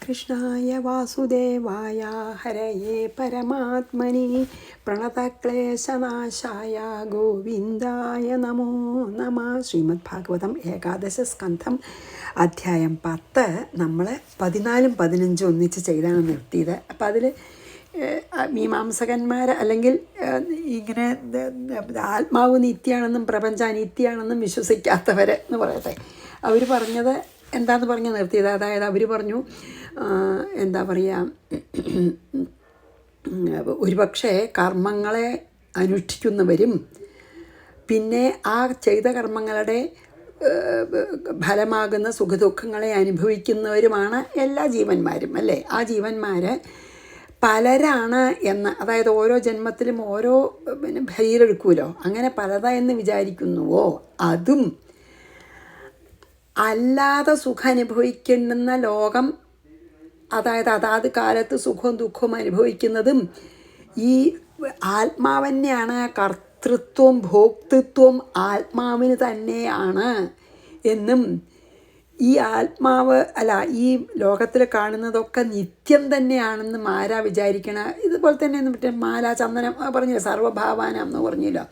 കൃഷ്ണായ വാസുദേവായ ഹരയേ പരമാത്മനി പ്രണതക്ലേശനാശായ ഗോവിന്ദായ നമോ നമഃ. ശ്രീമദ് ഭാഗവതം ഏകാദശ സ്കന്ധം അധ്യായം 10 നമ്മൾ 14-15 ഒന്നിച്ച് ചെയ്താണ് നിർത്തിയത്. അപ്പം അതിൽ മീമാംസകന്മാർ അല്ലെങ്കിൽ ഇങ്ങനെ ആത്മാവ് നിത്യമാണെന്നും പ്രപഞ്ചം അനിത്യമാണെന്നും വിശ്വസിക്കാത്തവർ എന്ന് പറയട്ടെ, അവർ പറഞ്ഞത് എന്താണെന്ന് പറഞ്ഞ് നിർത്തിയത്. അതായത് അവർ പറഞ്ഞു, എന്താ പറയുക, ഒരുപക്ഷെ കർമ്മങ്ങളെ അനുഷ്ഠിക്കുന്നവരും പിന്നെ ആ ചെയ്ത കർമ്മങ്ങളുടെ ഫലമാകുന്ന സുഖദുഃഖങ്ങളെ അനുഭവിക്കുന്നവരുമാണ് എല്ലാ ജീവന്മാരും, അല്ലേ? ആ ജീവന്മാർ പലരാണ് എന്ന്, അതായത് ഓരോ ജന്മത്തിലും ഓരോ ശരീരമെടുക്കുമല്ലോ, അങ്ങനെ പലതാ എന്ന് വിചാരിക്കുന്നുവോ, അതും അല്ലാതെ സുഖം അനുഭവിക്കുന്ന ലോകം, അതായത് അതാത് കാലത്ത് സുഖവും ദുഃഖവും അനുഭവിക്കുന്നതും ഈ ആത്മാവന്നെയാണ്. കർത്തൃത്വം ഭോക്തൃത്വം ആത്മാവിന് തന്നെയാണ് എന്നും ഈ ആത്മാവ് ഈ ലോകത്തിൽ കാണുന്നതൊക്കെ നിത്യം തന്നെയാണെന്നും ആരാ വിചാരിക്കണ. ഇതുപോലെ തന്നെ മറ്റേ മാല ചന്ദനം പറഞ്ഞില്ല, സർവഭാവാനം എന്ന് പറഞ്ഞില്ലോ.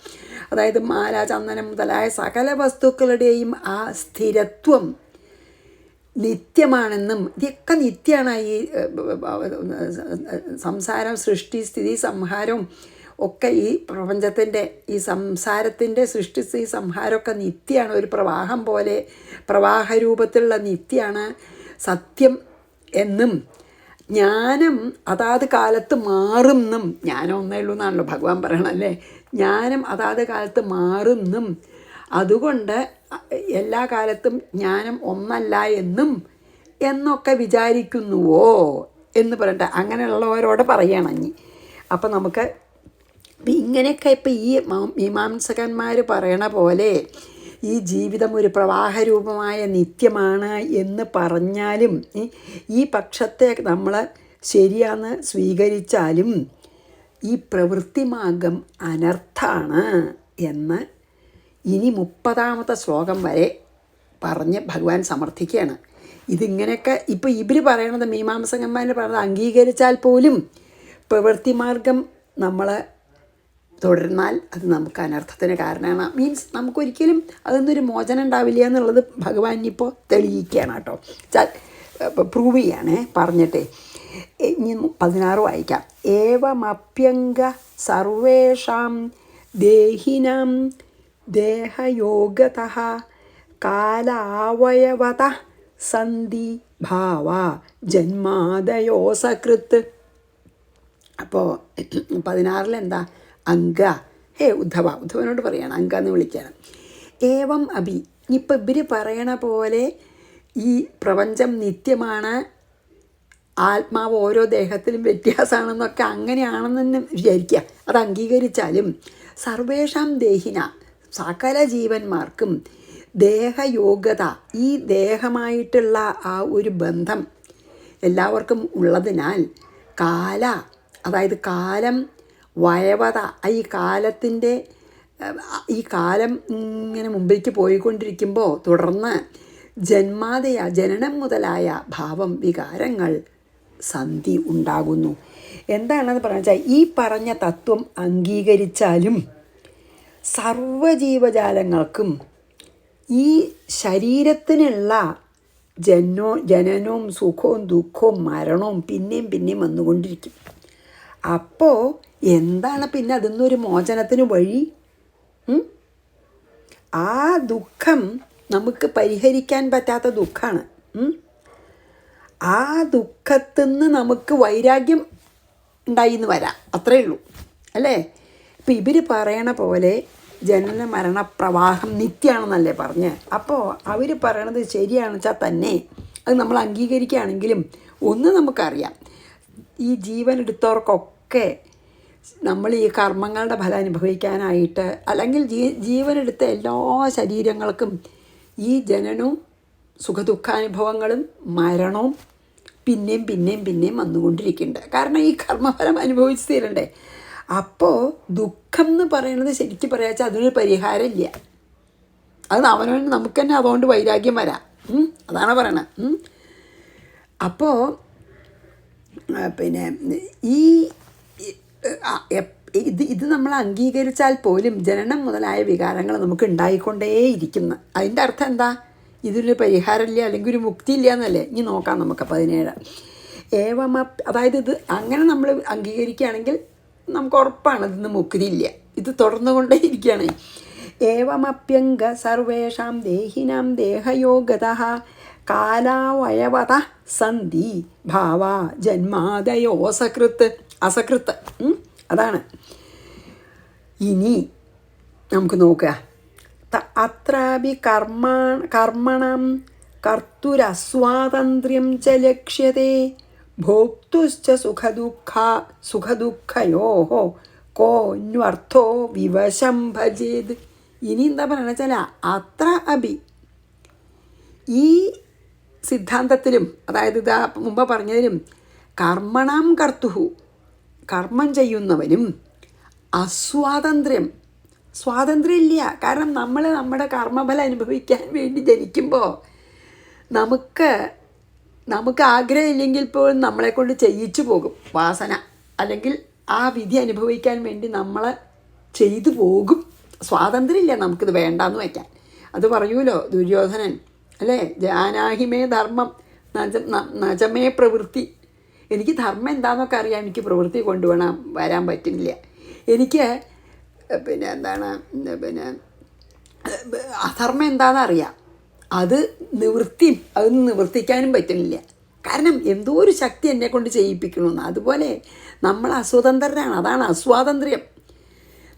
അതായത് മാല ചന്ദനം മുതലായ സകല വസ്തുക്കളുടെയും ആ സ്ഥിരത്വം നിത്യമാണെന്നും ഇതൊക്കെ നിത്യമാണ്. ഈ സംസാരം, സൃഷ്ടി, സ്ഥിതി, സംഹാരവും ഒക്കെ ഈ പ്രപഞ്ചത്തിൻ്റെ ഈ സംസാരത്തിൻ്റെ സൃഷ്ടി, സ്ഥിതി, സംഹാരമൊക്കെ നിത്യമാണ്. ഒരു പ്രവാഹം പോലെ പ്രവാഹരൂപത്തിലുള്ള നിത്യമാണ് സത്യം എന്നും ജ്ഞാനം അതാത് കാലത്ത് മാറുമെന്നും, ജ്ഞാനം ഒന്നേ ഉള്ളൂ എന്നാണല്ലോ ഭഗവാൻ പറയണല്ലേ, ജ്ഞാനം അതാത് കാലത്ത് മാറുമെന്നും അതുകൊണ്ട് എല്ലാ കാലത്തും ജ്ഞാനം ഒന്നല്ല എന്നൊക്കെ വിചാരിക്കുന്നുവോ എന്ന് പറയട്ടെ. അങ്ങനെയുള്ളവരോട് പറയണഞ്ഞി. അപ്പം നമുക്ക് ഇങ്ങനെയൊക്കെ ഇപ്പം ഈ മീമാംസകന്മാർ പറയണ പോലെ ഈ ജീവിതം ഒരു പ്രവാഹരൂപമായ നിത്യമാണ് എന്ന് പറഞ്ഞാലും ഈ പക്ഷത്തെ നമ്മൾ ശരിയാന്ന് സ്വീകരിച്ചാലും ഈ പ്രവൃത്തിമാർഗം അനർത്ഥാണ് എന്ന് ഇനി 30-ാമത്തെ ശ്ലോകം വരെ പറഞ്ഞ് ഭഗവാൻ സമർത്ഥിക്കുകയാണ്. ഇതിങ്ങനെയൊക്കെ ഇപ്പം ഇവർ പറയണത്, മീമാംസകന്മാർ പറയണത് അംഗീകരിച്ചാൽ പോലും പ്രവൃത്തിമാർഗം നമ്മൾ തുടർന്നാൽ അത് നമുക്ക് അനർത്ഥത്തിന് കാരണമാണ്. മീൻസ് നമുക്കൊരിക്കലും അതൊന്നൊരു മോചനം ഉണ്ടാവില്ല എന്നുള്ളത് ഭഗവാൻ ഇപ്പോൾ തെളിയിക്കുകയാണ് കേട്ടോ. പ്രൂവ് ചെയ്യാണ് പറഞ്ഞിട്ടേ. ഇനി 16 വായിക്കാം. ഏവമപ്യംഗ സർവേഷാം ദേഹിനാം ദേഹയോഗതഃ കാലാവയവത സന്ധി ഭാവ ജന്മാദയോ സകൃത്ത്. അപ്പോൾ 16 എന്താ? അംഗ, ഉദ്ധവനോട് പറയണം, അംഗ എന്ന് വിളിക്കണം. ഏവം അഭി, ഇപ്പം ഇവർ പറയണ പോലെ ഈ പ്രപഞ്ചം നിത്യമാണ്, ആത്മാവ് ഓരോ ദേഹത്തിലും വ്യത്യാസമാണെന്നൊക്കെ അങ്ങനെയാണെന്ന് തന്നെ വിചാരിക്കുക. അത് അംഗീകരിച്ചാലും സർവേഷാം ദേഹിന, സകല ജീവന്മാർക്കും ദേഹയോഗത, ഈ ദേഹമായിട്ടുള്ള ആ ഒരു ബന്ധം എല്ലാവർക്കും ഉള്ളതിനാൽ കാല, അതായത് കാലം, വയവത, ഈ കാലം ഇങ്ങനെ മുമ്പിലേക്ക് പോയിക്കൊണ്ടിരിക്കുമ്പോൾ തുടർന്ന് ജന്മാദയ, ജനനം മുതലായ ഭാവം, വികാരങ്ങൾ, സന്ധി ഉണ്ടാകുന്നു. എന്താണെന്ന് പറഞ്ഞാൽ ഈ പറഞ്ഞ തത്വം അംഗീകരിച്ചാലും സർവജീവജാലങ്ങൾക്കും ഈ ശരീരത്തിനുള്ള ജനനവും സുഖവും ദുഃഖവും മരണവും പിന്നെയും വന്നുകൊണ്ടിരിക്കും. അപ്പോൾ എന്താണ് പിന്നെ അതിന്നൊരു മോചനത്തിന് വഴി? ആ ദുഃഖം നമുക്ക് പരിഹരിക്കാൻ പറ്റാത്ത ദുഃഖമാണ്. ആ ദുഃഖത്തിൽ നിന്ന് നമുക്ക് വൈരാഗ്യം ഉണ്ടായിന്ന് വരാം, അത്രയേ ഉള്ളൂ, അല്ലേ? ഇപ്പം ഇവർ പറയണ പോലെ ജനന മരണ പ്രവാഹം നിത്യമാണെന്നല്ലേ പറഞ്ഞ്. അപ്പോൾ അവർ പറയണത് ശരിയാണെന്ന് വെച്ചാൽ തന്നെ അത് നമ്മൾ അംഗീകരിക്കുകയാണെങ്കിലും ഒന്ന് നമുക്കറിയാം, ഈ ജീവൻ എടുത്തവർക്കൊക്കെ നമ്മൾ ഈ കർമ്മങ്ങളുടെ ഫലം അനുഭവിക്കാനായിട്ട്, അല്ലെങ്കിൽ ജീവനെടുത്ത എല്ലാ ശരീരങ്ങൾക്കും ഈ ജനനവും സുഖദുഃഖാനുഭവങ്ങളും മരണവും പിന്നെയും വന്നുകൊണ്ടിരിക്കുന്നുണ്ട്. കാരണം ഈ കർമ്മഫലം അനുഭവിച്ച് തീരണ്ടേ. അപ്പോൾ ദുഃഖം എന്ന് പറയുന്നത് ശരിക്കും പറയാച്ചാൽ അതിനൊരു പരിഹാരമില്ല. അത് അവനവന് നമുക്ക് തന്നെ അതുകൊണ്ട് വൈരാഗ്യം വരാം. അതാണ് പറയണത്. അപ്പോൾ പിന്നെ ഈ ഇത് നമ്മൾ അംഗീകരിച്ചാൽ പോലും ജനനം മുതലായ വികാരങ്ങൾ നമുക്ക് ഉണ്ടായിക്കൊണ്ടേയിരിക്കുന്നു. അതിൻ്റെ അർത്ഥം എന്താ? ഇതിനൊരു പരിഹാരമില്ല, അല്ലെങ്കിൽ ഒരു മുക്തി ഇല്ല എന്നല്ലേ? ഇനി നോക്കാം നമുക്ക് 17. അതായത് ഇത് അങ്ങനെ നമ്മൾ അംഗീകരിക്കുകയാണെങ്കിൽ നമുക്ക് ഉറപ്പാണ് ഇതിന് മുക്തി ഇല്ല. ഇത് തുടർന്നുകൊണ്ടേയിരിക്കുകയാണ്. ഏവമപ്യംഗ സർവേഷാം ദേഹിനാം ദേഹയോഗതഃ കാലാവയവത സന്ധി ഭാവ ജന്മാദയോ അസകൃത്ത്. അതാണ്. ഇനി നമുക്ക് നോക്കുക. അത്രാപി കർമ്മണം കർത്തുരസ്വാതന്ത്ര്യം ച ലക്ഷ്യത്തെ ഭോക്തുശ്ച സുഖദുഃഖയോः കോന്വർത്ഥോ വിവശം ഭജേത്. ഇനി എന്താ പറയണ വെച്ചാൽ അത്ര അഭി, ഈ സിദ്ധാന്തത്തിലും, അതായത് ഇതാ മുമ്പ് പറഞ്ഞതിലും, കർമ്മണം കർത്തുഹു, കർമ്മം ചെയ്യുന്നവനും സ്വാതന്ത്ര്യമില്ല. കാരണം നമ്മൾ നമ്മുടെ കർമ്മഫലം അനുഭവിക്കാൻ വേണ്ടി ജനിക്കുമ്പോൾ നമുക്ക് ആഗ്രഹമില്ലെങ്കിൽ പോലും നമ്മളെക്കൊണ്ട് ചെയ്യിച്ചു പോകും വാസന, അല്ലെങ്കിൽ ആ വിധി അനുഭവിക്കാൻ വേണ്ടി നമ്മൾ ചെയ്തു പോകും. സ്വാതന്ത്ര്യമില്ല നമുക്കിത് വേണ്ടാന്ന് വയ്ക്കാൻ. അത് പറയൂലോ ദുര്യോധനൻ, അല്ലേ? ജാനാഹിമേ ധർമ്മം നജമേ പ്രവൃത്തി. എനിക്ക് ധർമ്മം എന്താണെന്നൊക്കെ അറിയാം, എനിക്ക് പ്രവൃത്തി വരാൻ പറ്റുന്നില്ല. എനിക്ക് അധർമ്മം എന്താണെന്ന് അറിയാം, അത് നിവർത്തിക്കാനും പറ്റുന്നില്ല. കാരണം എന്തോ ഒരു ശക്തി എന്നെ കൊണ്ട് ചെയ്യിപ്പിക്കണമെന്ന്. അതുപോലെ നമ്മൾ അസ്വതന്ത്രരാണ്, അതാണ് അസ്വാതന്ത്ര്യം.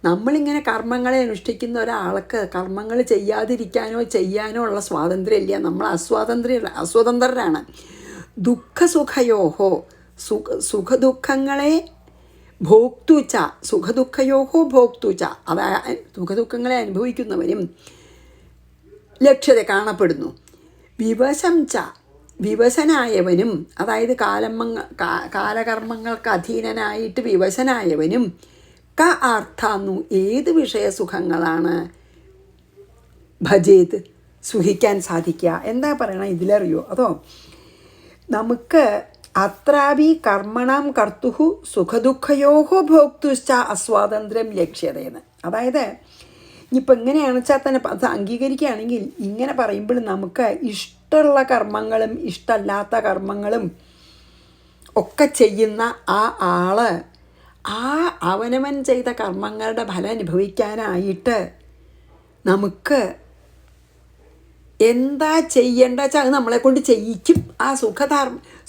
നമ്മളിങ്ങനെ കർമ്മങ്ങളെ അനുഷ്ഠിക്കുന്ന ഒരാൾക്ക് കർമ്മങ്ങൾ ചെയ്യാനോ ഉള്ള സ്വാതന്ത്ര്യമില്ല. നമ്മൾ അസ്വതന്ത്രരാണ്. ദുഃഖസുഖയോഹോ, സുഖദുഃഖങ്ങളെ ഭോക്തുച്ച, അതായത് സുഖദുഃഖങ്ങളെ അനുഭവിക്കുന്നവനും ലക്ഷ്യത കാണപ്പെടുന്നു. വിവശനായവനും, അതായത് കാലകർമ്മങ്ങൾക്ക് അധീനനായിട്ട് വിവശനായവനും അർത്ഥാന്നു, ഏത് വിഷയസുഖങ്ങളാണ് ഭജേത് സുഖിക്കാൻ സാധിക്കുക. എന്താ പറയണത് ഇതിലറിയോ? അതോ നമുക്ക് അത്രാപി കർമ്മണം കർത്തുഹു സുഖദുഃഖയോഹോ ഭോക്തുശ്ച അസ്വാതന്ത്ര്യം ലക്ഷ്യതയെന്ന്. അതായത് ഇനിയിപ്പോൾ എങ്ങനെയാണെന്ന് വെച്ചാൽ തന്നെ അത് അംഗീകരിക്കുകയാണെങ്കിൽ ഇങ്ങനെ പറയുമ്പോൾ നമുക്ക് ഇഷ്ടമുള്ള കർമ്മങ്ങളും ഇഷ്ടമല്ലാത്ത കർമ്മങ്ങളും ഒക്കെ ചെയ്യുന്ന ആ ആള് അവനവൻ ചെയ്ത കർമ്മങ്ങളുടെ ഫലം അനുഭവിക്കാനായിട്ട് നമുക്ക് എന്താ ചെയ്യേണ്ട വെച്ചാൽ അത് നമ്മളെ കൊണ്ട് ചെയ്യിക്കും. ആ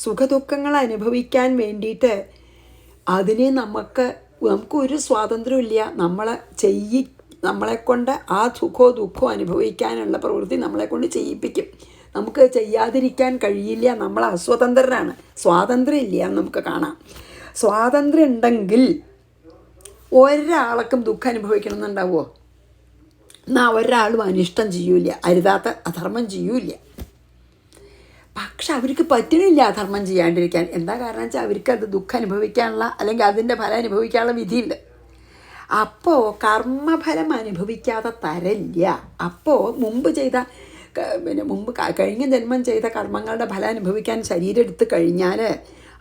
സുഖദുഃഖങ്ങൾ അനുഭവിക്കാൻ വേണ്ടിയിട്ട് അതിന് നമുക്കൊരു സ്വാതന്ത്ര്യമില്ല. നമ്മളെക്കൊണ്ട് ആ സുഖമോ ദുഃഖമോ അനുഭവിക്കാനുള്ള പ്രവൃത്തി നമ്മളെക്കൊണ്ട് ചെയ്യിപ്പിക്കും. നമുക്ക് ചെയ്യാതിരിക്കാൻ കഴിയില്ല. നമ്മൾ അസ്വതന്ത്രരാണ്, സ്വാതന്ത്ര്യം ഇല്ല നമുക്ക് കാണാം. സ്വാതന്ത്ര്യം ഉണ്ടെങ്കിൽ ഒരാൾക്കും ദുഃഖം അനുഭവിക്കണം എന്നുണ്ടാവുമോ? എന്നാൽ ഒരാളും അനിഷ്ടം ചെയ്യൂല, അരുതാത്ത അധർമ്മം ചെയ്യൂല. പക്ഷെ അവർക്ക് പറ്റണില്ല അധർമ്മം ചെയ്യാണ്ടിരിക്കാൻ. എന്താ കാരണം വെച്ചാൽ അവർക്കത് ദുഃഖം അനുഭവിക്കാനുള്ള, അല്ലെങ്കിൽ അതിൻ്റെ ഫലം അനുഭവിക്കാനുള്ള വിധിയുണ്ട്. അപ്പോൾ കർമ്മഫലം അനുഭവിക്കാതെ തരില്ല. അപ്പോൾ മുമ്പ് കഴിഞ്ഞ ജന്മം ചെയ്ത കർമ്മങ്ങളുടെ ഫലം അനുഭവിക്കാൻ ശരീരം എടുത്ത് കഴിഞ്ഞാൽ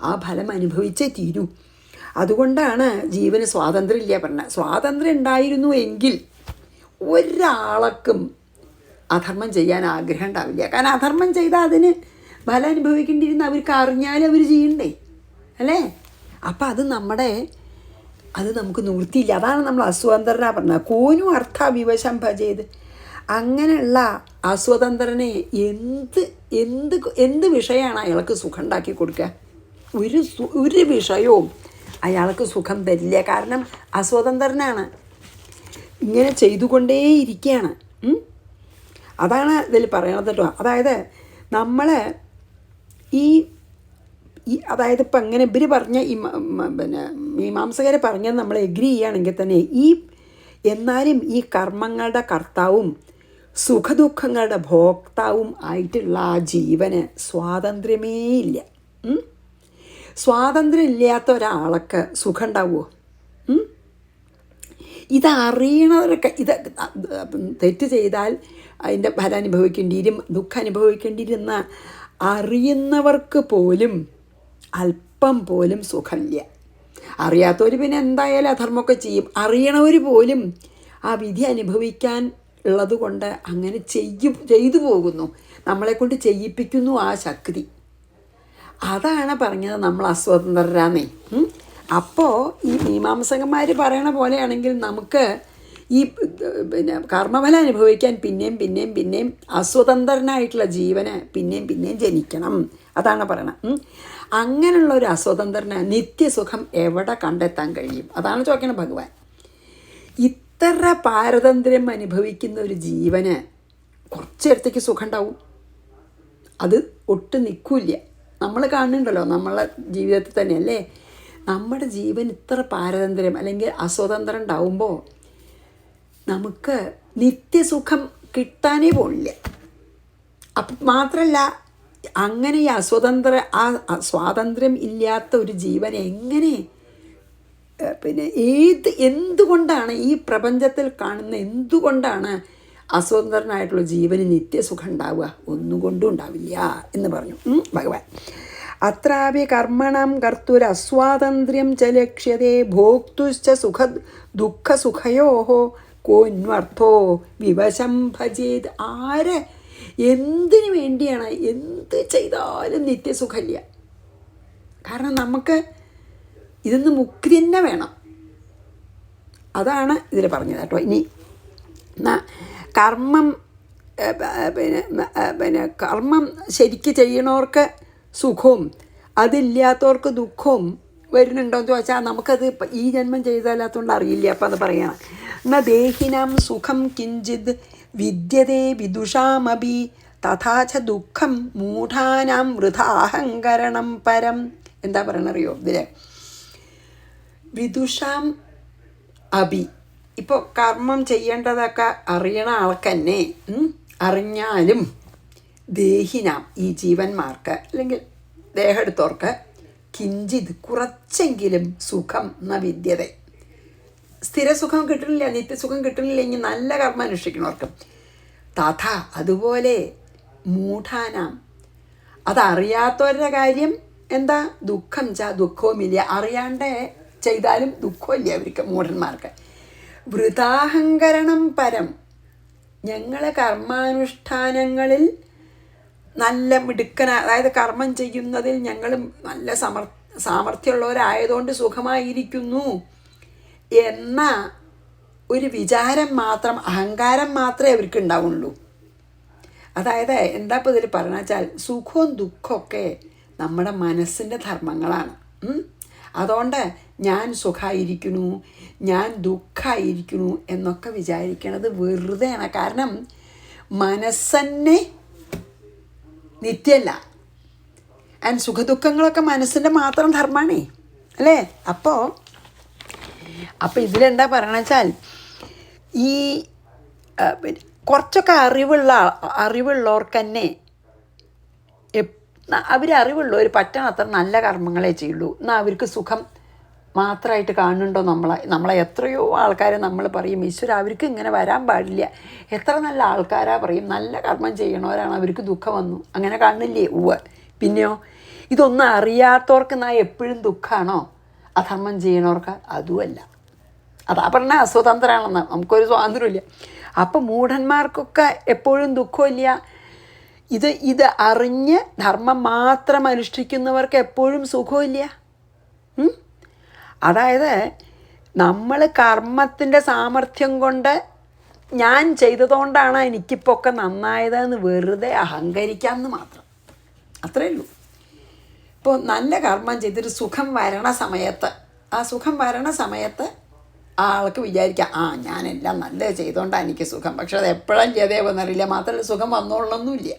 ആ ഫലം അനുഭവിച്ചേ തീരൂ. അതുകൊണ്ടാണ് ജീവന് സ്വാതന്ത്ര്യം ഇല്ല പറഞ്ഞത്. സ്വാതന്ത്ര്യം ഉണ്ടായിരുന്നു എങ്കിൽ ഒരാൾക്കും അധർമ്മം ചെയ്യാൻ ആഗ്രഹം ഉണ്ടാവില്ല. കാരണം അധർമ്മം ചെയ്താൽ അതിന് ഫലം അനുഭവിക്കേണ്ടിയിരുന്ന അവർക്ക് അറിഞ്ഞാലും അവർ ചെയ്യണ്ടേ, അല്ലേ? അപ്പം അത് നമുക്ക് നിവൃത്തിയില്ല. അതാണ് നമ്മൾ അസ്വതന്ത്രനാ പറഞ്ഞത്. കോനും അർത്ഥ വിവശം ഭജേത്. അങ്ങനെയുള്ള അസ്വതന്ത്രനെ എന്ത് വിഷയമാണ് അയാൾക്ക് സുഖം ഉണ്ടാക്കി കൊടുക്കുക? ഒരു വിഷയവും അയാൾക്ക് സുഖം തരില്ല. കാരണം അസ്വതന്ത്രനാണ്, ഇങ്ങനെ ചെയ്തുകൊണ്ടേയിരിക്കുകയാണ്. അതാണ് ഇതിൽ പറയണത് കേട്ടോ. അതായത് നമ്മൾ അതായത് ഇപ്പം അങ്ങനെ ഇവർ പറഞ്ഞ മീമാംസകരെ പറഞ്ഞത് നമ്മൾ എഗ്രി ചെയ്യുകയാണെങ്കിൽ തന്നെ എന്നാലും ഈ കർമ്മങ്ങളുടെ കർത്താവും സുഖദുഃഖങ്ങളുടെ ഭോക്താവും ആയിട്ടുള്ള ആ ജീവന് സ്വാതന്ത്ര്യമേ ഇല്ല. സ്വാതന്ത്ര്യം ഇല്ലാത്ത ഒരാൾക്ക് സുഖം ഉണ്ടാവുമോ? ഇതറിയണവരൊക്കെ തെറ്റ് ചെയ്താൽ അതിൻ്റെ ഫലം അനുഭവിക്കേണ്ടിയും ദുഃഖം അനുഭവിക്കേണ്ടിയിരുന്ന അറിയുന്നവർക്ക് പോലും അല്പം പോലും സുഖമില്ല. അറിയാത്തവർ പിന്നെ എന്തായാലും അധർമ്മമൊക്കെ ചെയ്യും. അറിയണവർ പോലും ആ വിധി അനുഭവിക്കാൻ ഉള്ളത് കൊണ്ട് അങ്ങനെ ചെയ്തു പോകുന്നു. നമ്മളെക്കൊണ്ട് ചെയ്യിപ്പിക്കുന്നു ആ ശക്തി. അതാണ് പറഞ്ഞത് നമ്മൾ അസ്വതന്ത്രരാന്നേ. അപ്പോൾ ഈ മീമാംസകന്മാർ പറയണ പോലെയാണെങ്കിൽ നമുക്ക് ഈ കർമ്മഫലം അനുഭവിക്കാൻ പിന്നെയും അസ്വതന്ത്രനായിട്ടുള്ള ജീവന് പിന്നെയും ജനിക്കണം. അതാണ് പറയണത്. അങ്ങനെയുള്ള ഒരു അസ്വതന്ത്രന് നിത്യസുഖം എവിടെ കണ്ടെത്താൻ കഴിയും? അതാണ് ചോദിക്കണം ഭഗവാൻ. ഇത്ര പാരതന്ത്ര്യം അനുഭവിക്കുന്ന ഒരു ജീവന് കുറച്ചേരത്തേക്ക് സുഖം ഉണ്ടാവും, അത് ഒട്ടും നിൽക്കില്ല. നമ്മൾ കാണുന്നുണ്ടല്ലോ നമ്മളെ ജീവിതത്തിൽ തന്നെയല്ലേ, നമ്മുടെ ജീവൻ ഇത്ര പാരതന്ത്ര്യം അല്ലെങ്കിൽ അസ്വതന്ത്രം ഉണ്ടാവുമ്പോൾ നമുക്ക് നിത്യസുഖം കിട്ടാനേ പോണില്ല. അപ്പം മാത്രമല്ല, അങ്ങനെ ഈ സ്വാതന്ത്ര്യം ഇല്ലാത്ത ഒരു ജീവൻ എങ്ങനെ എന്തുകൊണ്ടാണ് ഈ പ്രപഞ്ചത്തിൽ കാണുന്ന എന്തുകൊണ്ടാണ് അസ്വതന്ത്രനായിട്ടുള്ള ജീവന് നിത്യസുഖം ഉണ്ടാവുക? ഒന്നും കൊണ്ടും ഉണ്ടാവില്ല എന്ന് പറഞ്ഞു ഭഗവാൻ. അത്രാപി കർമ്മണം കർത്തുരസ്വാതന്ത്ര്യം ച ലക്ഷ്യതേ ഭോക്തുശ്ച ദുഃഖസുഖയോഹോ കോന്വർത്ഥോ വിവശം ഭജേത്. ആര് എന്തിനു വേണ്ടിയാണ് എന്ത് ചെയ്താലും നിത്യസുഖമില്ല. കാരണം നമുക്ക് ഇതിന്ന് മുക്തി തന്നെ വേണം. അതാണ് ഇതിൽ പറഞ്ഞത് കേട്ടോ. ഇനി കർമ്മം കർമ്മം ശരിക്ക് ചെയ്യണവർക്ക് സുഖവും അതില്ലാത്തവർക്ക് ദുഃഖവും വരുന്നുണ്ടോയെന്ന് ചോദിച്ചാൽ നമുക്കത് ഈ ജന്മം ചെയ്താലാത്തതുകൊണ്ട് അറിയില്ല. അപ്പം അത് പറയണം. എന്നാൽ ദേഹിനാം സുഖം കിഞ്ചിത് വിദ്യതേ വിദുഷാമപി തഥാച ദുഃഖം മൂഢാനാം വൃഥാഹങ്കരണം പരം. എന്താ പറയണറിയോ ഇതിൽ? വിദുഷാം അപി. ഇപ്പോൾ കർമ്മം ചെയ്യേണ്ടതൊക്കെ അറിയണ ആൾക്കന്നെ അറിഞ്ഞാലും ദേഹിനാം ഈ ജീവന്മാർക്ക് അല്ലെങ്കിൽ ദേഹെടുത്തവർക്ക് കിഞ്ചിത് കുറച്ചെങ്കിലും സുഖം എന്ന വിദ്യത, സ്ഥിരസുഖം കിട്ടണില്ല, നിത്യസുഖം കിട്ടണില്ലെങ്കിൽ നല്ല കർമ്മം അനുഷ്ഠിക്കണവർക്ക് തഥ അതുപോലെ മൂഢാനാം അതറിയാത്തവരുടെ കാര്യം എന്താ? ദുഃഖം ദുഃഖവുമില്ല. അറിയാണ്ട് ചെയ്താലും ദുഃഖമില്ല അവർക്ക്, മൂഢന്മാർക്ക്. വൃഥാഹങ്കരണം പരം. ഞങ്ങൾ കർമാനുഷ്ഠാനങ്ങളിൽ നല്ല അതായത് കർമ്മം ചെയ്യുന്നതിൽ ഞങ്ങൾ നല്ല സാമർഥ്യമുള്ളവരായതുകൊണ്ട് സുഖമായിരിക്കുന്നു എന്ന ഒരു വിചാരം മാത്രം, അഹങ്കാരം മാത്രമേ അവർക്ക് ഉണ്ടാവുള്ളൂ. അതായത് എന്താ ഇപ്പോൾ ഇതിൽ പറഞ്ഞാൽ വെച്ചാൽ സുഖവും ദുഃഖമൊക്കെ നമ്മുടെ മനസ്സിൻ്റെ ധർമ്മങ്ങളാണ്. അതുകൊണ്ട് ഞാൻ സുഖമായിരിക്കുന്നു, ഞാൻ ദുഃഖമായിരിക്കുന്നു എന്നൊക്കെ വിചാരിക്കണത് വെറുതെയാണ്. കാരണം മനസ്സന്നെ നിത്യല്ല. ആൻഡ് സുഖദുഃഖങ്ങളൊക്കെ മനസ്സിൻ്റെ മാത്രം ധർമ്മമാണേ, അല്ലേ? അപ്പോൾ ഇതിലെന്താ പറയണ വെച്ചാൽ ഈ കുറച്ചൊക്കെ അറിവുള്ളവർക്ക് തന്നെ അറിവുള്ളവർ പറ്റണത്ര നല്ല കർമ്മങ്ങളെ ചെയ്യുള്ളൂ. എന്നാൽ അവർക്ക് സുഖം മാത്രമായിട്ട് കാണുന്നുണ്ടോ? നമ്മളെ എത്രയോ ആൾക്കാരെ നമ്മൾ പറയും ഈശ്വര അവർക്ക് ഇങ്ങനെ വരാൻ പാടില്ല. എത്ര നല്ല ആൾക്കാരാ പറയും നല്ല കർമ്മം ചെയ്യണവരാണ്, അവർക്ക് ദുഃഖം വന്നു, അങ്ങനെ കാണുന്നില്ലേ? പിന്നെയോ ഇതൊന്നും അറിയാത്തവർക്ക് എപ്പോഴും ദുഃഖമാണോ? അധർമ്മം ചെയ്യണവർക്ക് അതുമല്ല. അതാ പറഞ്ഞാൽ അസ്വതന്ത്രമാണെന്ന്, നമുക്കൊരു സ്വാതന്ത്ര്യമില്ല. അപ്പം മൂഢന്മാർക്കൊക്കെ എപ്പോഴും ദുഃഖമില്ല. ഇത് അറിഞ്ഞ് ധർമ്മം മാത്രം അനുഷ്ഠിക്കുന്നവർക്ക് എപ്പോഴും സുഖമില്ല. അതായത് നമ്മൾ കർമ്മത്തിൻ്റെ സാമർഥ്യം കൊണ്ട് ഞാൻ ചെയ്തതുകൊണ്ടാണ് എനിക്കിപ്പോൾ ഒക്കെ നന്നായതെന്ന് വെറുതെ അഹങ്കരിക്കാമെന്ന് മാത്രം, അത്രയേ ഉള്ളൂ. ഇപ്പോൾ നല്ല കർമ്മം ചെയ്തൊരു സുഖം വരണ സമയത്ത് ആ സുഖം വരണ സമയത്ത് ആൾക്ക് വിചാരിക്കാം ഞാനെല്ലാം നല്ലത് ചെയ്തുകൊണ്ടാണ് എനിക്ക് സുഖം. പക്ഷെ അത് എപ്പോഴും ചെയ്തേവെന്നറിയില്ല. മാത്രമല്ല സുഖം വന്നോളൊന്നുമില്ല.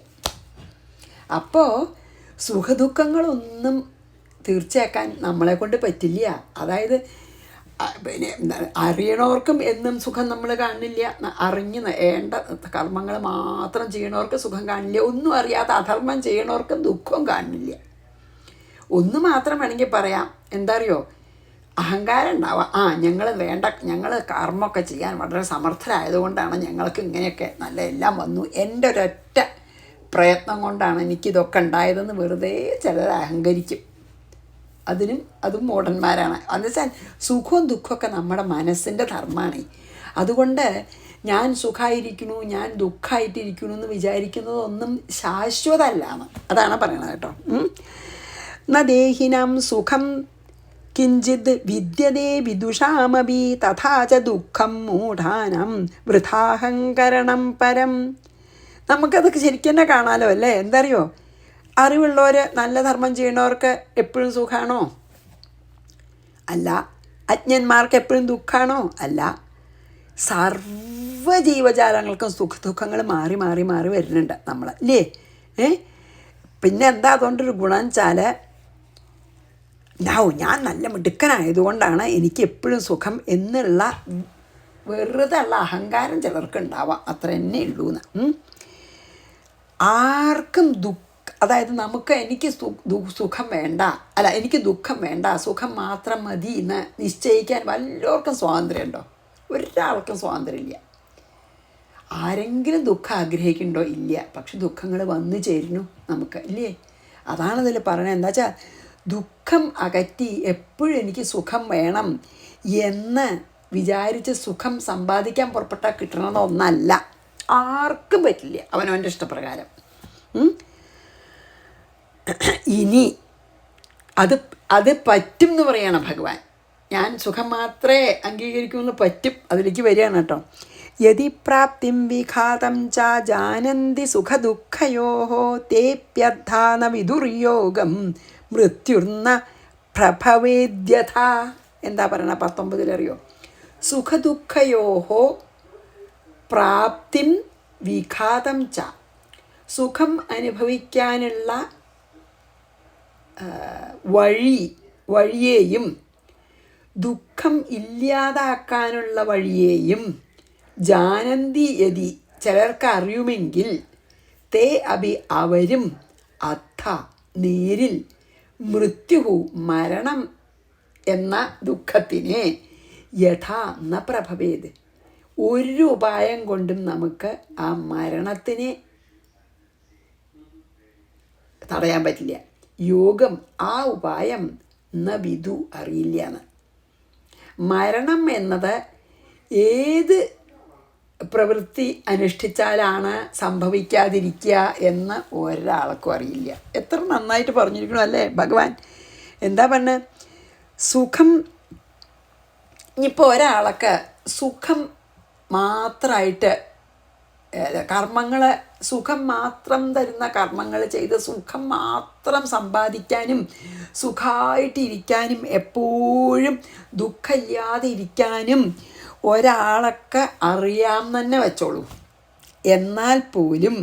അപ്പോൾ സുഖദുഃഖങ്ങളൊന്നും തീർച്ചയാക്കാൻ നമ്മളെക്കൊണ്ട് പറ്റില്ല. അതായത് അറിയണവർക്കും എന്നും സുഖം നമ്മൾ കാണില്ല. അറിഞ്ഞ് വേണ്ട കർമ്മങ്ങൾ മാത്രം ചെയ്യണവർക്ക് സുഖം കാണില്ല. ഒന്നും അറിയാത്ത അധർമ്മം ചെയ്യണവർക്കും ദുഃഖവും കാണില്ല. ഒന്ന് മാത്രം വേണമെങ്കിൽ പറയാം, എന്താ അറിയോ? അഹങ്കാരം ഉണ്ടാവാം. ഞങ്ങൾ കർമ്മമൊക്കെ ചെയ്യാൻ വളരെ സമർത്ഥരായതുകൊണ്ടാണ് ഞങ്ങൾക്ക് ഇങ്ങനെയൊക്കെ നല്ല എല്ലാം വന്നു, എൻ്റെ ഒരൊറ്റ പ്രയത്നം കൊണ്ടാണ് എനിക്കിതൊക്കെ ഉണ്ടായതെന്ന് വെറുതെ ചിലർ അഹങ്കരിക്കും. അതും മോഡന്മാരാണ്. എന്നുവെച്ചാൽ സുഖവും ദുഃഖമൊക്കെ നമ്മുടെ മനസ്സിൻ്റെ ധർമ്മമാണ്. അതുകൊണ്ട് ഞാൻ സുഖമായിരിക്കണു, ഞാൻ ദുഃഖമായിട്ടിരിക്കണു എന്ന് വിചാരിക്കുന്നതൊന്നും ശാശ്വതമല്ലാന്ന് അതാണ് പറയണത് കേട്ടോ. ന ദേഹിനാം സുഖം കിഞ്ചിത് വിദ്യതേ വിദുഷാമപി തഥാ ച ദുഃഖം മൂഢാനം വൃഥാഹങ്കരണം പരം. നമുക്കതൊക്കെ ശരിക്കും തന്നെ കാണാമല്ലോ അല്ലേ? എന്തറിയോ, അറിവുള്ളവർ, നല്ല ധർമ്മം ചെയ്യുന്നവർക്ക് എപ്പോഴും സുഖമാണോ? അല്ല. അജ്ഞന്മാർക്ക് എപ്പോഴും ദുഃഖമാണോ? അല്ല. സർവ്വജീവജാലങ്ങൾക്കും സുഖദുഃഖങ്ങൾ മാറി മാറി മാറി വരുന്നുണ്ട് നമ്മൾ, അല്ലേ? പിന്നെ എന്താ അതുകൊണ്ടൊരു ഗുണം വെച്ചാൽ, ഞാൻ നല്ല മിടുക്കനായതുകൊണ്ടാണ് എനിക്ക് എപ്പോഴും സുഖം എന്നുള്ള വെറുതെ ഉള്ള അഹങ്കാരം ചിലർക്ക് ഉണ്ടാവാം. അത്ര തന്നെ ഉള്ളൂ എന്ന്. ആർക്കും അതായത് എനിക്ക് സുഖം വേണ്ട, അല്ല എനിക്ക് ദുഃഖം വേണ്ട, സുഖം മാത്രം മതി എന്ന് നിശ്ചയിക്കാൻ വല്ലവർക്കും സ്വാതന്ത്ര്യമുണ്ടോ? ഒരാൾക്കും സ്വാതന്ത്ര്യമില്ല. ആരെങ്കിലും ദുഃഖം ആഗ്രഹിക്കുന്നുണ്ടോ? ഇല്ല. പക്ഷെ ദുഃഖങ്ങൾ വന്നു ചേരുന്നു നമുക്ക്, ഇല്ലേ? അതാണതിൽ പറയണത്. എന്താ വെച്ചാൽ ദുഃഖം അകറ്റി എപ്പോഴും എനിക്ക് സുഖം വേണം എന്ന് വിചാരിച്ച് സുഖം സമ്പാദിക്കാൻ പുറപ്പെട്ടാൽ കിട്ടണമെന്നൊന്നല്ല. ആർക്കും പറ്റില്ല അവനവൻ്റെ ഇഷ്ടപ്രകാരം. ഇനി അത് പറ്റും എന്ന് പറയണം ഭഗവാൻ. ഞാൻ സുഖം മാത്രമേ അംഗീകരിക്കുമെന്ന് പറ്റും, അതിലേക്ക് വരികയാണ് കേട്ടോ. യതി പ്രാപ്തിം വിഘാതം ച ജാനന്തി സുഖദുഃഖയോഃ തേപ്യർത്ഥാന വിദുർയോഗം മൃത്യുർന്ന പ്രഭവേദ്യഥ. എന്താ പറയണ 19 സുഖദുഃഖയോഃ പ്രാപ്തിം വിഘാതം ച. സുഖം അനുഭവിക്കാനുള്ള വഴിയെയും ദുഃഖം ഇല്ലാതാക്കാനുള്ള വഴിയെയും ജാനന്തി യതി ചിലർക്ക് അറിയുമെങ്കിൽ തേ അഭി അവരും അഥ നേരിൽ മൃത്യുഹു മരണം എന്ന ദുഃഖത്തിനെ യഥാ ന പ്രഭവേത് ഒരു ഉപായം കൊണ്ടും നമുക്ക് ആ മരണത്തിനെ തടയാൻ പറ്റില്ല. യോഗം ആ ഉപായം ന വിദു അറിയില്ല എന്ന്. മരണം എന്നത് ഏത് പ്രവൃത്തി അനുഷ്ഠിച്ചാലാണ് സംഭവിക്കാതിരിക്കുക എന്ന് ഒരാൾക്കും അറിയില്ല. എത്ര നന്നായിട്ട് പറഞ്ഞിരിക്കണം അല്ലേ ഭഗവാൻ? എന്താ പറഞ്ഞത്? സുഖം, ഇനിയിപ്പോൾ ഒരാൾക്ക് സുഖം മാത്രമായിട്ട് കർമ്മങ്ങൾ, സുഖം മാത്രം തരുന്ന കർമ്മങ്ങൾ ചെയ്ത് സുഖം മാത്രം സമ്പാദിക്കാനും സുഖമായിട്ടിരിക്കാനും എപ്പോഴും ദുഃഖമില്ലാതെ ഇരിക്കാനും ഒരാളൊക്കെ അറിയാം തന്നെ വെച്ചോളൂ. എന്നാൽ പോലും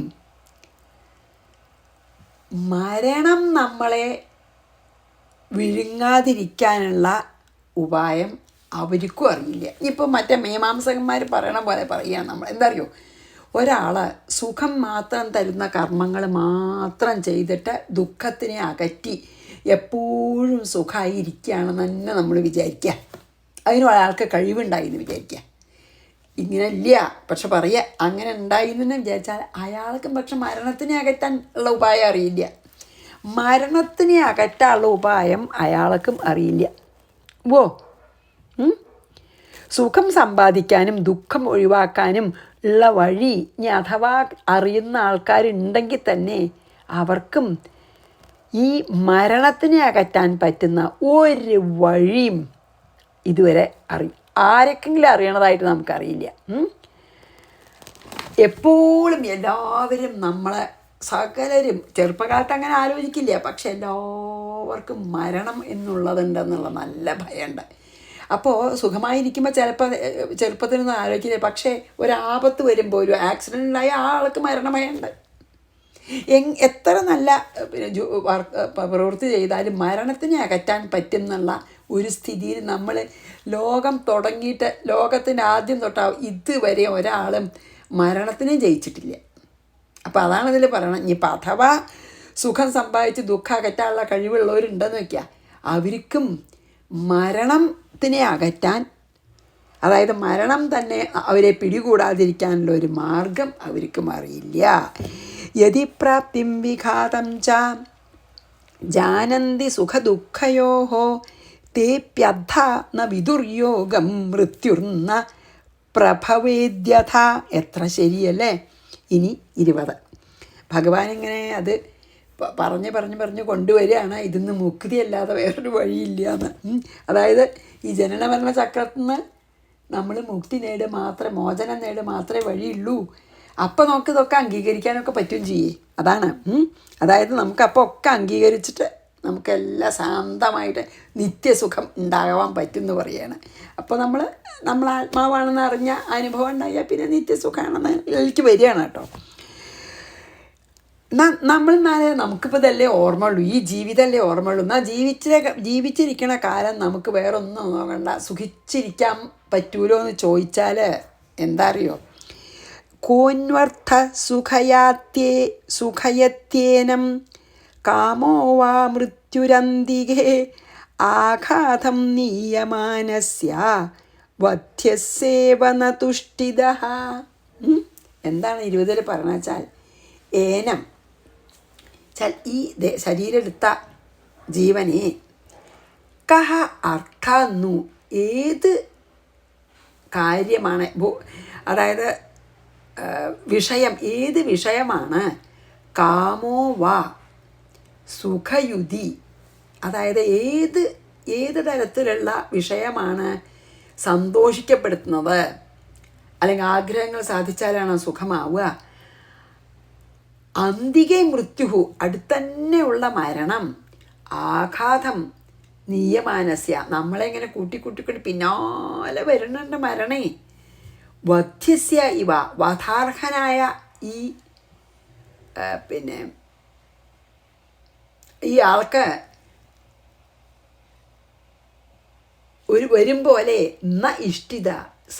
മരണം നമ്മളെ വിഴുങ്ങാതിരിക്കാനുള്ള ഉപായം അവർക്കും അറിയില്ല. ഇപ്പോൾ മറ്റേ മീമാംസകന്മാർ പറയണ പോലെ പറയുകയാണ് നമ്മൾ. എന്താ അറിയോ, ഒരാൾ സുഖം മാത്രം തരുന്ന കർമ്മങ്ങൾ മാത്രം ചെയ്തിട്ട് ദുഃഖത്തിനെ അകറ്റി എപ്പോഴും സുഖമായി ഇരിക്കുകയാണെന്ന് തന്നെ നമ്മൾ വിചാരിക്കുക. അതിന് ഒരാൾക്ക് കഴിവുണ്ടായി എന്ന് വിചാരിക്കുക. ഇങ്ങനെ ഇല്ല, പക്ഷെ പറയുക അങ്ങനെ ഉണ്ടായി എന്ന് വിചാരിച്ചാൽ അയാൾക്കും പക്ഷെ മരണത്തിനെ അകറ്റാൻ ഉള്ള ഉപായം അറിയില്ല. മരണത്തിനെ അകറ്റാനുള്ള ഉപായം അയാൾക്കും അറിയില്ല. സുഖം സമ്പാദിക്കാനും ദുഃഖം ഒഴിവാക്കാനും ഉള്ള വഴി ഇനി അഥവാ അറിയുന്ന ആൾക്കാരുണ്ടെങ്കിൽ തന്നെ അവർക്കും ഈ മരണത്തിനെ അകറ്റാൻ പറ്റുന്ന ഒരു വഴിയും ഇതുവരെ ആരൊക്കെങ്കിലും അറിയണതായിട്ട് നമുക്കറിയില്ല. എപ്പോഴും എല്ലാവരും നമ്മളെ സകലരും ചെറുപ്പകാലത്ത് അങ്ങനെ ആലോചിക്കില്ല, പക്ഷെ എല്ലാവർക്കും മരണം എന്നുള്ളതുണ്ടെന്നുള്ള നല്ല ഭയമുണ്ട്. അപ്പോൾ സുഖമായിരിക്കുമ്പോൾ ചെറുപ്പത്തിനൊന്നും ആലോചിക്കില്ല, പക്ഷേ ഒരാപത്ത് വരുമ്പോൾ, ഒരു ആക്സിഡൻ്റായ ആൾക്ക് മരണഭയമുണ്ട്. എത്ര നല്ല പ്രവൃത്തി ചെയ്താലും മരണത്തിനെ അകറ്റാൻ പറ്റും എന്നുള്ള ഒരു സ്ഥിതിയിൽ നമ്മൾ ലോകം തുടങ്ങിയിട്ട് ലോകത്തിൻ്റെ ആദ്യം തൊട്ടാവും ഇതുവരെ ഒരാളും മരണത്തിനെ ജയിച്ചിട്ടില്ല. അപ്പോൾ അതാണ് ഇതിൽ പറയണം. ഇനിയിപ്പോൾ അഥവാ സുഖം സമ്പാദിച്ച് ദുഃഖം അകറ്റാനുള്ള കഴിവുള്ളവരുണ്ടെന്ന് വയ്ക്കുക, അവർക്കും മരണത്തിനെ അകറ്റാൻ, അതായത് മരണം തന്നെ അവരെ പിടികൂടാതിരിക്കാനുള്ള ഒരു മാർഗം അവർക്കും അറിയില്ല. യതി പ്രാപ്തിം വിഘാതം ച ജാനന്തി സുഖദുഃഖയോः തേപ്യർത്ഥ ന വിദുർയോഗം മൃത്യുർന്ന പ്രഭവേദ്യഥ. എത്ര ശരിയല്ലേ. ഇനി 20. ഭഗവാൻ ഇങ്ങനെ അത് പറഞ്ഞ് കൊണ്ടുവരികയാണ്. ഇതിന്ന് മുക്തിയല്ലാതെ വേറൊരു വഴിയില്ല എന്ന്. അതായത് ഈ ജനന മരണ ചക്രത്തിൽ നിന്ന് നമ്മൾ മുക്തി മോചനം മാത്രമേ വഴിയുള്ളൂ. അപ്പം നമുക്ക് ഇതൊക്കെ അംഗീകരിക്കാനൊക്കെ പറ്റും ചെയ്യേ. അതാണ്. അതായത് നമുക്കപ്പോൾ ഒക്കെ അംഗീകരിച്ചിട്ട് നമുക്കെല്ലാം ശാന്തമായിട്ട് നിത്യസുഖം ഉണ്ടാകാൻ പറ്റും എന്ന് പറയുകയാണ്. അപ്പോൾ നമ്മൾ ആത്മാവാണെന്ന് അറിഞ്ഞ അനുഭവം ഉണ്ടായാൽ പിന്നെ നിത്യസുഖമാണെന്ന് എനിക്ക് വരികയാണ് കേട്ടോ. നമുക്കിപ്പോൾ ഇതല്ലേ ഓർമ്മയുള്ളൂ, ഈ ജീവിതമല്ലേ ഓർമ്മയുള്ളൂ. എന്നാൽ ജീവിച്ചിരിക്കണ കാലം നമുക്ക് വേറെ ഒന്നും നോക്കണ്ട, സുഖിച്ചിരിക്കാൻ പറ്റൂലോ എന്ന് ചോദിച്ചാൽ എന്താ അറിയോ, കോന്വർത്ഥ സുഖയത്യേനം കാമോ വാ മൃത്യുരന്തികേ ആഘാതം നീയമാനസ്യ വധ്യസേവന തുഷ്ടിതഃ. എന്താണ് 20 പറഞ്ഞ വെച്ചാൽ, ഏനം ചാൽ ഈ ശരീരം എടുത്ത ജീവനെ കഹ അർത്ഥാന്നു ഏത് കാര്യമാണ്, അതായത് വിഷയം ഏത് വിഷയമാണ്, കാമോ വാ സുഖയുതി, അതായത് ഏത് തരത്തിലുള്ള വിഷയമാണ് സന്തോഷിക്കപ്പെടുത്തുന്നത്, അല്ലെങ്കിൽ ആഗ്രഹങ്ങൾ സാധിച്ചാലാണ് സുഖമാവുക. അന്തികേ മൃത്യുഹു അടുത്തന്നെയുള്ള മരണം, ആഘാതം നീയമാനസ്യ നമ്മളെങ്ങനെ കൂട്ടി പിന്നാലെ വരുന്നുണ്ട് മരണേ, വധ്യസ്യ ഇവ വധാർഹനായ ഈ ആൾക്ക് വരും പോലെ ന ഇഷ്ടിത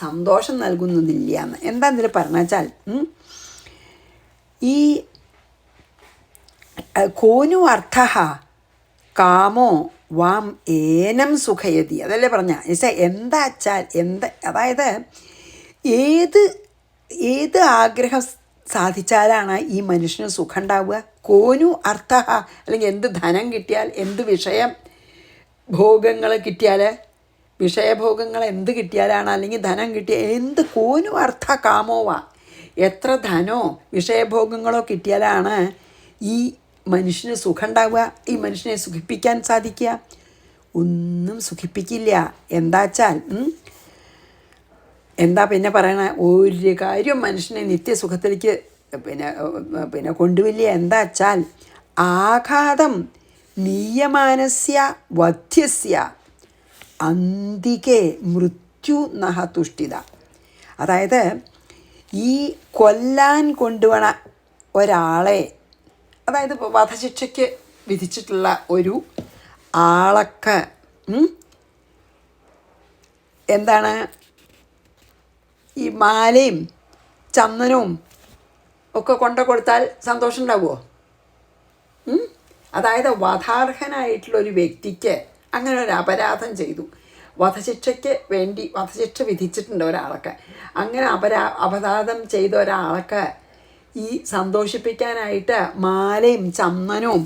സന്തോഷം നൽകുന്നതില്ല എന്ന്. എന്താ ഇതിൽ പറഞ്ഞാൽ, ഈ കോനു അർത്ഥ കാമോ വാം ഏനം സുഖയതി, അതല്ലേ പറഞ്ഞ എന്താ വെച്ചാൽ അതായത് ഏത് ആഗ്രഹം സാധിച്ചാലാണ് ഈ മനുഷ്യന് സുഖം ഉണ്ടാവുക. കോനു അർത്ഥ, അല്ലെങ്കിൽ എന്ത് ധനം കിട്ടിയാൽ, എന്ത് ഭോഗങ്ങൾ കിട്ടിയാൽ, വിഷയഭോഗങ്ങൾ എന്ത് കിട്ടിയാലാണ്, അല്ലെങ്കിൽ ധനം എന്ത് കോനു അർത്ഥ കാമോവ, എത്ര ധനോ വിഷയഭോഗങ്ങളോ കിട്ടിയാലാണ് ഈ മനുഷ്യന് സുഖം ഉണ്ടാവുക, ഈ മനുഷ്യനെ സുഖിപ്പിക്കാൻ സാധിക്കുക. ഒന്നും സുഖിപ്പിക്കില്ല. എന്താ പിന്നെ പറയണ, ഒരു കാര്യം മനുഷ്യനെ നിത്യസുഖത്തിലേക്ക് കൊണ്ടുവരില്ല. എന്താ വെച്ചാൽ ആഘാതം നീയമാനസ്യ വധ്യസ്യ അന്തികേ മൃത്യു നഹ തുഷ്ടിത. അതായത് ഈ കൊല്ലാൻ കൊണ്ടുവന്ന ഒരാളെ, അതായത് വധശിക്ഷയ്ക്ക് വിധിച്ചിട്ടുള്ള ഒരു ആളൊക്കെ എന്താണ് ഈ മാലയും ചന്ദനവും ഒക്കെ കൊടുത്താൽ സന്തോഷം ഉണ്ടാവുമോ? അതായത് വധാർഹനായിട്ടുള്ളൊരു വ്യക്തിക്ക് അങ്ങനെ ഒരു അപരാധം ചെയ്തു, വധശിക്ഷ വിധിച്ചിട്ടുണ്ട് ഒരാൾക്ക്. അങ്ങനെ അപരാധം ചെയ്ത ഒരാൾക്ക് ഈ സന്തോഷിപ്പിക്കാനായിട്ട് മാലയും ചന്ദനവും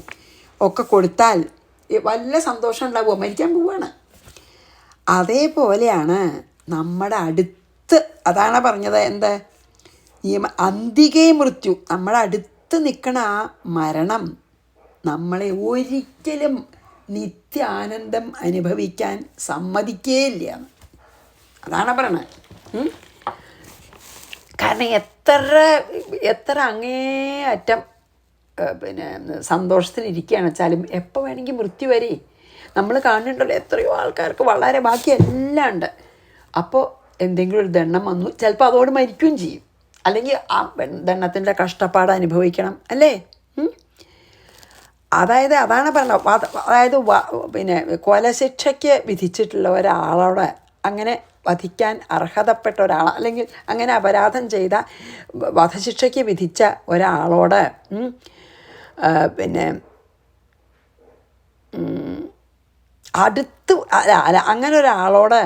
ഒക്കെ കൊടുത്താൽ വല്ല സന്തോഷം ഉണ്ടാവുമോ? മരിക്കാൻ പോവുകയാണ്. അതേപോലെയാണ് നമ്മുടെ അതാണ് പറഞ്ഞത്, എന്ത് അന്തികേ മൃത്യു, നമ്മുടെ അടുത്ത് നിൽക്കണ ആ മരണം നമ്മളെ ഒരിക്കലും നിത്യാനന്ദം അനുഭവിക്കാൻ സമ്മതിക്കേയില്ല. അതാണ് പറയണത്. കാരണം എത്ര അങ്ങേയറ്റം സന്തോഷത്തിലിരിക്കുകയാണ് വെച്ചാലും എപ്പോൾ വേണമെങ്കിൽ മൃത്യു വരെ. നമ്മൾ കാണുന്നുണ്ടല്ലോ എത്രയോ ആൾക്കാർക്ക് വളരെ ബാക്കിയെല്ലാം ഉണ്ട്. അപ്പോൾ എന്തെങ്കിലും ഒരു ദണ്ണം വന്നു, ചിലപ്പോൾ അതോട് മരിക്കുകയും ചെയ്യും, അല്ലെങ്കിൽ ആ ദണ്ണത്തിൻ്റെ കഷ്ടപ്പാട് അനുഭവിക്കണം, അല്ലേ? അതാണ് പറഞ്ഞത്. അതായത് കൊലശിക്ഷയ്ക്ക് വിധിച്ചിട്ടുള്ള ഒരാളോട്, അങ്ങനെ വധിക്കാൻ അർഹതപ്പെട്ട ഒരാൾ, അല്ലെങ്കിൽ അങ്ങനെ അപരാധം ചെയ്ത വധശിക്ഷയ്ക്ക് വിധിച്ച ഒരാളോട് അങ്ങനെ ഒരാളോട്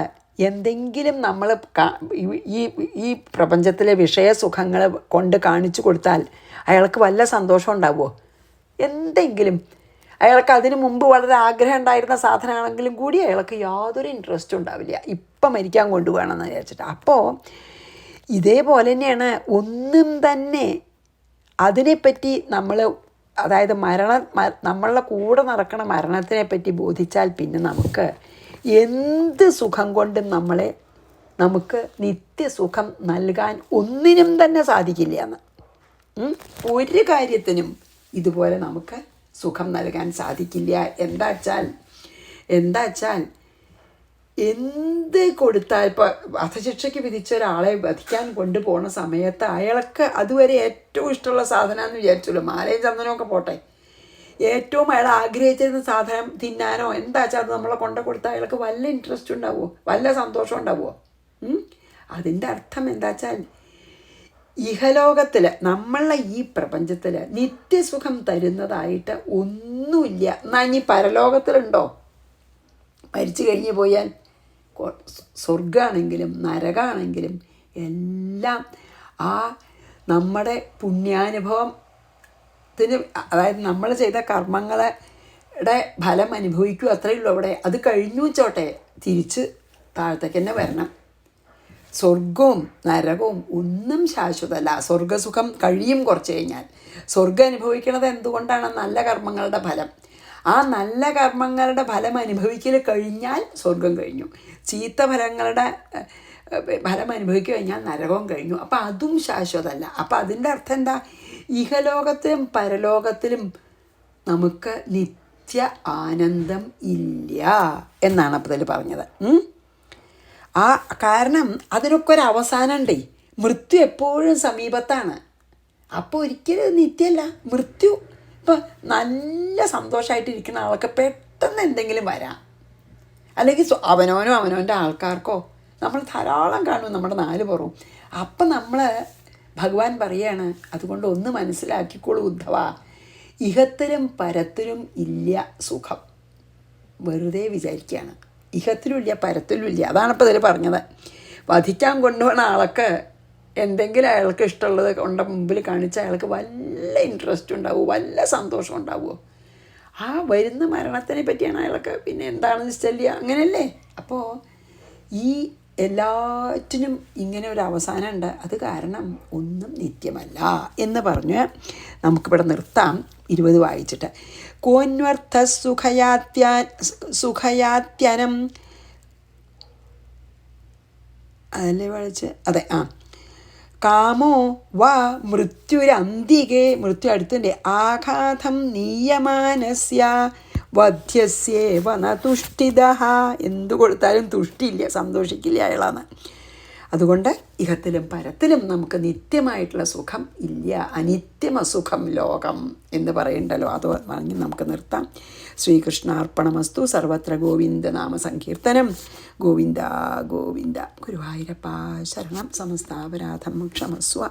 എന്തെങ്കിലും നമ്മൾ ഈ പ്രപഞ്ചത്തിലെ വിഷയസുഖങ്ങൾ കൊണ്ട് കാണിച്ചു കൊടുത്താൽ അയാൾക്ക് വല്ല സന്തോഷം ഉണ്ടാവുമോ? എന്തെങ്കിലും അയാൾക്ക് അതിനു മുമ്പ് വളരെ ആഗ്രഹം ഉണ്ടായിരുന്ന സാധനമാണെങ്കിലും കൂടി അയാൾക്ക് യാതൊരു ഇൻട്രസ്റ്റും ഉണ്ടാവില്ല, ഇപ്പം മരിക്കാൻ കൊണ്ടുപോകണമെന്ന് വിചാരിച്ചിട്ട്. അപ്പോൾ ഇതേപോലെ തന്നെയാണ് ഒന്നും തന്നെ അതിനെപ്പറ്റി നമ്മൾ, അതായത് നമ്മളുടെ കൂടെ നടക്കണ മരണത്തിനെ പറ്റി ബോധിച്ചാൽ പിന്നെ നമുക്ക് എന്ത് സുഖം കൊണ്ടും നമുക്ക് നിത്യസുഖം നൽകാൻ ഒന്നിനും തന്നെ സാധിക്കില്ല എന്ന്. ഒരു കാര്യത്തിനും ഇതുപോലെ നമുക്ക് സുഖം നൽകാൻ സാധിക്കില്ല. എന്താ വെച്ചാൽ എന്ത് കൊടുത്താൽ, ഇപ്പോൾ വധശിക്ഷയ്ക്ക് വിധിച്ച ഒരാളെ വധിക്കാൻ കൊണ്ടുപോകുന്ന സമയത്ത് അയാൾക്ക് അതുവരെ ഏറ്റവും ഇഷ്ടമുള്ള സാധനമെന്ന് വിചാരിച്ചല്ലോ, മാലയും ചന്ദനമൊക്കെ പോട്ടെ, ഏറ്റവും അയാൾ ആഗ്രഹിച്ചിരുന്ന സാധനം തിന്നാനോ എന്താ വെച്ചാൽ അത് നമ്മളെ കൊണ്ടു കൊടുത്താൽ അയാൾക്ക് വല്ല ഇൻട്രസ്റ്റ് ഉണ്ടാവുമോ, വല്ല സന്തോഷം ഉണ്ടാവുമോ? അതിൻ്റെ അർത്ഥം എന്താ വെച്ചാൽ ഇഹലോകത്തിൽ, നമ്മളെ ഈ പ്രപഞ്ചത്തിൽ നിത്യസുഖം തരുന്നതായിട്ട് ഒന്നുമില്ല. എന്നാൽ ഇനി പരലോകത്തിലുണ്ടോ? മരിച്ചു കഴിഞ്ഞ് പോയാൽ സ്വർഗമാണെങ്കിലും നരകമാണെങ്കിലും എല്ലാം ആ നമ്മുടെ പുണ്യാനുഭവത്തിന്, അതായത് നമ്മൾ ചെയ്ത കർമ്മങ്ങളുടെ ഫലം അനുഭവിക്കുക, അത്രയേ ഉള്ളൂ അവിടെ. അത് കഴിഞ്ഞു വെച്ചോട്ടെ, തിരിച്ച് താഴത്തേക്ക് തന്നെ വരണം. സ്വർഗവും നരകവും ഒന്നും ശാശ്വതമല്ല. സ്വർഗസുഖം കഴിയും കുറച്ച് കഴിഞ്ഞാൽ. സ്വർഗം അനുഭവിക്കുന്നത് എന്തുകൊണ്ടാണ്? നല്ല കർമ്മങ്ങളുടെ ഫലം. ആ നല്ല കർമ്മങ്ങളുടെ ഫലം അനുഭവിക്കൽ കഴിഞ്ഞാൽ സ്വർഗം കഴിഞ്ഞു. ചീത്ത ഫലങ്ങളുടെ ഫലം അനുഭവിക്കുക കഴിഞ്ഞാൽ നരകവും കഴിഞ്ഞു. അപ്പം അതും ശാശ്വതമല്ല. അപ്പം അതിൻ്റെ അർത്ഥം എന്താ? ഇഹലോകത്തിലും പരലോകത്തിലും നമുക്ക് നിത്യ ആനന്ദം ഇല്ല എന്നാണ് അപ്പോൾ ഇതിൽ പറഞ്ഞത്. കാരണം അതിനൊക്കെ ഒരു അവസാനം ഉണ്ടേ. മൃത്യു എപ്പോഴും സമീപത്താണ്. അപ്പോൾ ഒരിക്കലും നിത്യമല്ല മൃത്യു. ഇപ്പം നല്ല സന്തോഷമായിട്ടിരിക്കുന്ന ആൾക്ക് പെട്ടെന്ന് എന്തെങ്കിലും വരാം, അല്ലെങ്കിൽ അവനവനോ അവനവൻ്റെ ആൾക്കാർക്കോ നമ്മൾ ധാരാളം കാണും നമ്മുടെ നാല് പുറവും. അപ്പം നമ്മൾ ഭഗവാൻ പറയാണ്, അതുകൊണ്ട് ഒന്ന് മനസ്സിലാക്കിക്കോളൂ ഉദ്ധവ, ഇഹത്തിലും പരത്തിലും ഇല്ല സുഖം. വെറുതെ വിചാരിക്കുകയാണ്. ഇഹത്തിലും ഇല്ല പരത്തിലും ഇല്ല. അതാണിപ്പോൾ ഇതിൽ പറഞ്ഞത്. വധിക്കാൻ കൊണ്ടുപോകുന്ന ആൾക്ക് എന്തെങ്കിലും അയാൾക്ക് ഇഷ്ടമുള്ളത് കൊണ്ട് മുമ്പിൽ കാണിച്ച അയാൾക്ക് വല്ല ഇൻട്രസ്റ്റ് ഉണ്ടാവുമോ, വല്ല സന്തോഷം ഉണ്ടാവുമോ? ആ വരുന്ന മരണത്തിനെ പറ്റിയാണ് അയാൾക്ക് പിന്നെ എന്താണെന്ന് വെച്ചാൽ അങ്ങനെയല്ലേ. അപ്പോൾ ഈ എല്ലാറ്റിനും ഇങ്ങനെ ഒരു അവസാനം ഉണ്ട്. അത് കാരണം ഒന്നും നിത്യമല്ല എന്ന് പറഞ്ഞ് നമുക്കിവിടെ നിർത്താം. 20 വായിച്ചിട്ട്. കോന്വർത്ഥ സുഖയാത്യനം, അതല്ലേ വായിച്ച്? അതെ. കാമോ വാ മൃത്യുരന്തികേ, മൃത്യു അടുത്തിൻ്റെ ആഘാതം നീയമാനസ്യ വധ്യസ്യേവ ന തുഷ്ടിതഃ, എന്തു കൊടുത്താലും തുഷ്ടിയില്ല, സന്തോഷിക്കില്ല അയാളാണ്. അതുകൊണ്ട് ഇഹത്തിലും പരത്തിലും നമുക്ക് നിത്യമായിട്ടുള്ള സുഖം ഇല്ല. അനിത്യമസുഖം ലോകം എന്ന് പറയണ്ടല്ലോ. അത് പറഞ്ഞ് നമുക്ക് നിർത്താം. ശ്രീകൃഷ്ണാർപ്പണമസ്തു. സർവത്ര ഗോവിന്ദനാമ സങ്കീർത്തനം. ഗോവിന്ദ ഗോവിന്ദ. ഗുരുവായൂരപ്പ ശരണം. സമസ്താപരാധം ക്ഷമസ്വ.